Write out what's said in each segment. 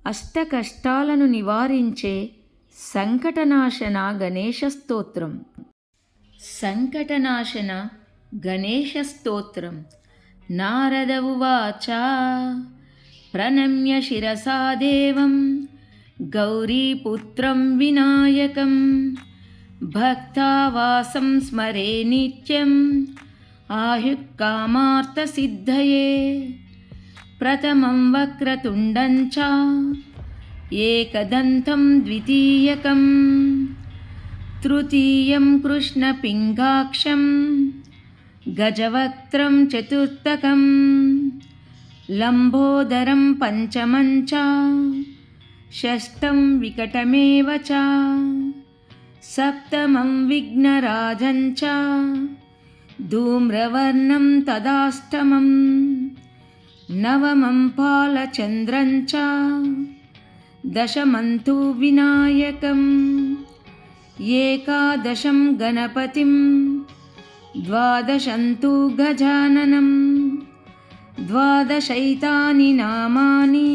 అష్టకష్టాలను నివారించే సంకటనాశన గణేశ స్తోత్రం. సంకటనాశన గణేశ స్తోత్రం. నారద ఉవాచ ప్రణమ్య శిరసా దేవం గౌరీపుత్రం వినాయకం భక్తావాసం స్మరే నిత్యం ఆయుఃకామార్థసిద్ధయే. ప్రథమం వక్రతుండం చ ఏకదంతం ద్వితీయకం తృతీయం కృష్ణపింగాక్షం గజవక్త్రం చతుర్థకం లంబోదరం పంచమం చ షష్టం వికటమేవ చ సప్తమం విఘ్నరాజం చ ధూమ్రవర్ణం తదాష్టమం నవమం పాలచంద్రం చ దశమం తు వినాయకం ఏకాదశం గణపతిం ద్వాదశం తు గజాననం ద్వాదశైతాని నామాని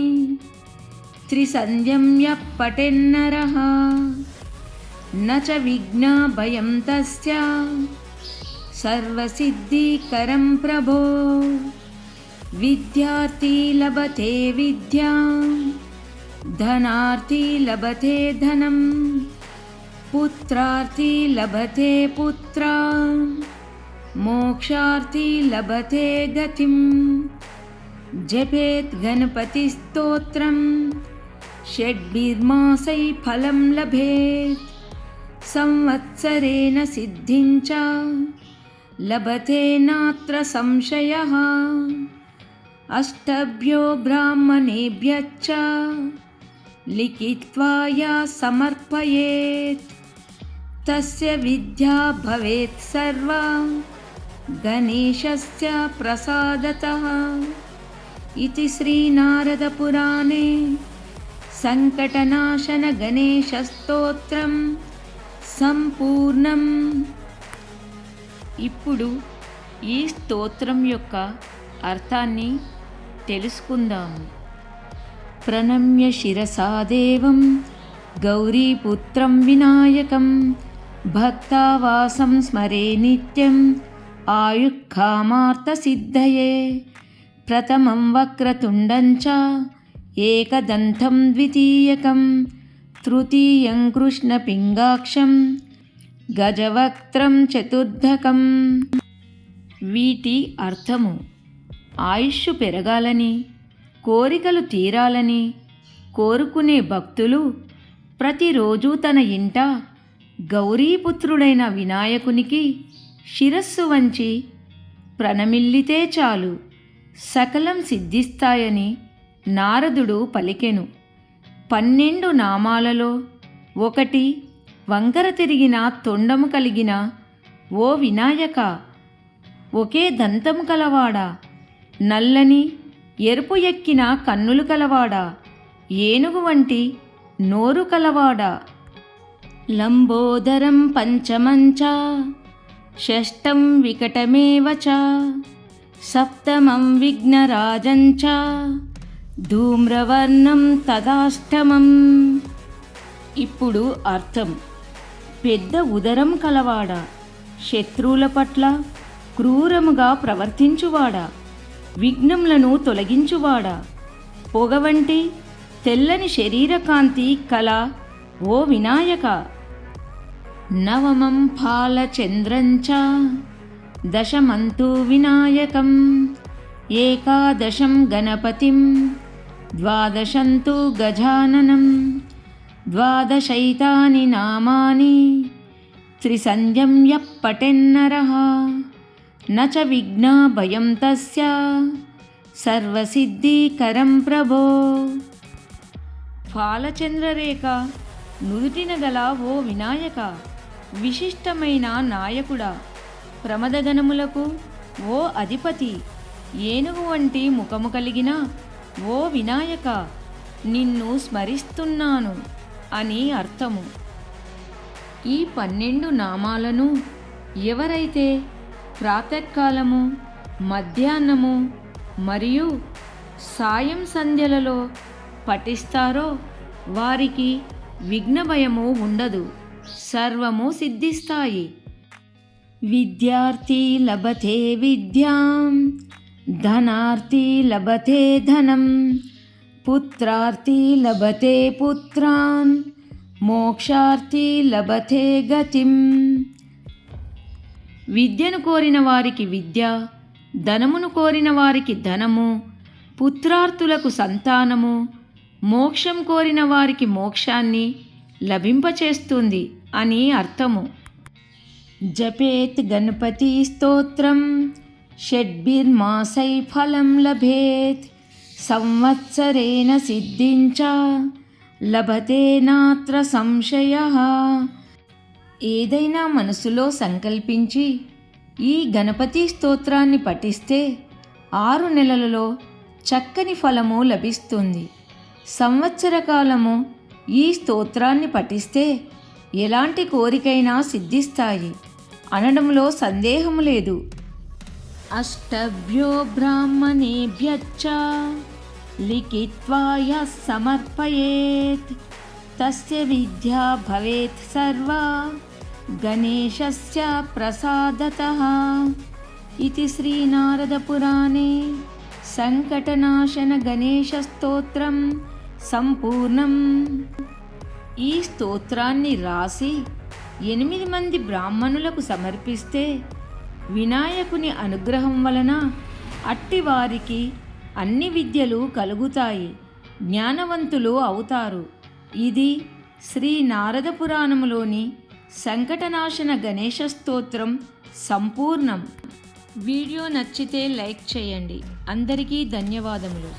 త్రిసంధ్యం యః పఠేన్నరః న చ విఘ్నా భయం తస్య సర్వసిద్ధికరం ప్రభో. విద్యార్థి లభతే విద్యాం ధనార్థి లభతే ధనం పుత్రార్థి లభతే పుత్రాన్ మోక్షార్థి లభతే గతిం. జపేత్ గణపతి స్తోత్రం షడ్భిర్మాసై ఫలం లభేత్ సంవత్సరేణ సిద్ధిం చ లభతే నాత్ర సంశయః. అష్టభ్యో బ్రాహ్మణేభ్యశ్చ లిఖిత్వా యా సమర్పయేత్ తస్య విద్యా భవేత్ సర్వా గణేశస్య ప్రసాదతః. ఇతి శ్రీనారద పురాణే సంకటనాశన గణేశ స్తోత్రం సంపూర్ణం. ఇప్పుడు ఈ స్తోత్రం యొక్క అర్థాన్ని తెలుసుకుందాము. ప్రణమ్య శిరసా దేవం గౌరీపుత్రం వినాయకం భక్తావాసం స్మరే నిత్యం ఆయుఃకామార్థసిద్ధయే. ప్రథమం వక్రతుండం చ ఏకదంతం ద్వితీయకం తృతీయం కృష్ణపింగాక్షం గజవక్త్రం చతుర్థకం. వీటి అర్థము: ఆయుష్ పెరగాలని, కోరికలు తీరాలని కోరుకునే భక్తులు ప్రతిరోజు తన ఇంట గౌరీపుత్రుడైన వినాయకునికి శిరస్సు వంచి ప్రణమిల్లితే చాలు సకలం సిద్ధిస్తాయని నారదుడు పలికెను. 12 నామాలలో ఒకటి వంకర తిరిగిన తొండము కలిగిన ఓ వినాయక, ఒకే దంతము కలవాడా, నల్లని ఎరుపు ఎక్కిన కన్నులు కలవాడా, ఏనుగు వంటి నోరు కలవాడా, లంబోదరం పంచమం చ షష్టం వికటమేవ చ సప్తమం విఘ్నరాజం చ ధూమ్రవర్ణం తదాష్టమం. ఇప్పుడు అర్థం: పెద్ద ఉదరం కలవాడా, శత్రువుల పట్ల క్రూరముగా ప్రవర్తించువాడా, విఘ్నములను తొలగించువాడా, పొగ వంటి తెల్లని శరీరకాంతి కల ఓ వినాయక. నవమం ఫాలచంద్రం చ దశమం తు వినాయకం ఏకాదశం గణపతిం ద్వాదశం తు గజాననం ద్వాదశైతాని నామాని త్రిసంధ్యం యః పఠేన్నరః న చ విఘ్నా భయం తస్య సర్వసిద్ధికరం ప్రభో. ఫాలచంద్రరేఖ నుదుటిన గల ఓ వినాయక, విశిష్టమైన నాయకుడా, ప్రమదగణములకు ఓ అధిపతి, ఏనుగు వంటి ముఖము కలిగిన ఓ వినాయక, నిన్ను స్మరిస్తున్నాను అని అర్థము. ఈ 12 నామాలను ఎవరైతే ప్రాతకాలము, మధ్యాహ్నము మరియు సాయం సంధ్యలలో పఠిస్తారో వారికి విఘ్న భయము ఉండదు, సర్వము సిద్ధిస్తాయి. విద్యార్థి లభతే విద్యాం, ధనార్థి లభతే ధనం, పుత్రార్థి లభతే పుత్రాన్, మోక్షార్థి లభతే గతిం. విద్యను కోరిన వారికి విద్య, ధనమును కోరిన వారికి ధనము, పుత్రార్థులకు సంతానము, మోక్షం కోరిన వారికి మోక్షాన్ని లభింపచేస్తుంది అని అర్థము. జపేత్ గణపతి స్తోత్రం షడ్భిర్మాసై ఫలం లభేత్, సంవత్సరేణ సిద్ధించ లభతే నాత్ర సంశయః. ఏదైనా మనసులో సంకల్పించి ఈ గణపతి స్తోత్రాన్ని పఠిస్తే 6 నెలలలో చక్కని ఫలము లభిస్తుంది. సంవత్సర కాలము ఈ స్తోత్రాన్ని పఠిస్తే ఎలాంటి కోరికైనా సిద్ధిస్తాయి అనడంలో సందేహము లేదు. అష్టభ్యో బ్రాహ్మణేభ్యశ్చ లిఖిత్వా యః సమర్పయేత్, తస్య విద్యా భవేత్ సర్వా గణేశస్య ప్రసాదతః. ఇది శ్రీనారదపురాణే సంకటనాశన గణేశ స్తోత్రం సంపూర్ణం. ఈ స్తోత్రాన్ని రాసి 8 మంది బ్రాహ్మణులకు సమర్పిస్తే వినాయకుని అనుగ్రహం వలన అట్టివారికి అన్ని విద్యలు కలుగుతాయి, జ్ఞానవంతులు అవుతారు. ఇది శ్రీ నారద పురాణములోని సంకటనాశన గణేశ స్తోత్రం సంపూర్ణం. వీడియో నచ్చితే లైక్ చేయండి. అందరికీ ధన్యవాదములు.